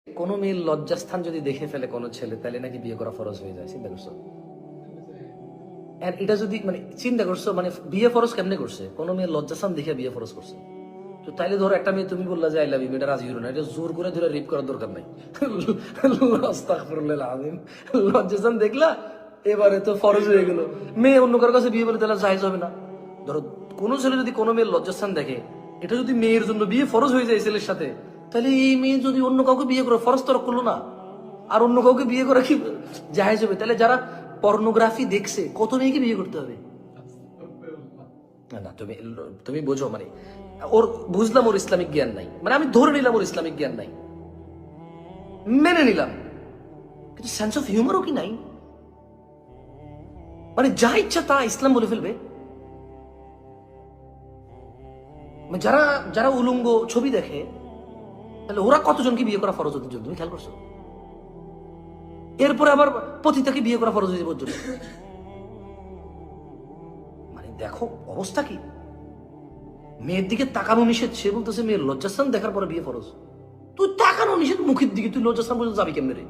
কোনো মেয়ের লজ্জাস্থান যদি দেখে ফেলে কোনো ছেলে, তাহলে নাকি বিয়ে করা ফরজ হয়ে যায়। চিন্তা করছো? আর এটা যদি মানে চিন্তা করছো, মানে বিয়ে ফরজ কেমনে করছে? কোনো মেয়ের লজ্জাস্থান দেখে বিয়ে ফরজ করছে। তো তাইলে ধরো একটা মেয়ে, তুমি বললা যে আই লাভ ইউ, মেয়েটা রাজি হলো না, এটা জোর করে ধরে রেপ করার দরকার নাই। আস্তাগফিরুল্লাহ আযীম। লজ্জাস্থান দেখলা, এবারে তো ফরজ হয়ে গেল। মেয়ে অন্য কারোর কাছে বিয়ে বলে তাহলে জায়েজ হবে না। ধরো কোনো ছেলে যদি কোনো মেয়ের লজ্জাস্থান দেখে, এটা যদি মেয়ের জন্য বিয়ে ফরজ হয়ে যায় ছেলের সাথে, তাহলে এই মেয়ে যদি অন্য কাউকে বিয়ে করে, ফরজ তো করলো না, আর অন্য কাউকে বিয়ে করা কি জায়েজ হবে? তাহলে যারা পর্নোগ্রাফি দেখছে, কত মেয়েকে বিয়ে করতে হবে? না না, তুমি তুমি বোঝো, মানে ওর বুঝলাম ওর ইসলামিক জ্ঞান নাই, মানে আমি ধরে নিলাম ওর ইসলামিক জ্ঞান নাই, মেনে নিলাম, কিন্তু সেন্স অফ হিউমারও কি নাই? মানে যা ইচ্ছা তা ইসলাম বলে ফেলবে। মানে যারা যারা উলঙ্গ ছবি দেখে, তাহলে ওরা কতজনকে বিয়ে করা ফরজ হতে জন্য, তুমি খেয়াল করছো? এরপরে আবার পতিতাকে বিয়ে করা ফরজ হয়ে যাবে। মানে দেখো অবস্থা কি। মেয়ের দিকে তাকানো নিষেধ, সে বলতেছে মেয়ের লজ্জাস্থান দেখার পরে বিয়ে ফরজ। তুই তাকানো নিষেধ মুখের দিকে, তুই লজ্জাস্থান পর্যন্ত যাবি কেমনে রে?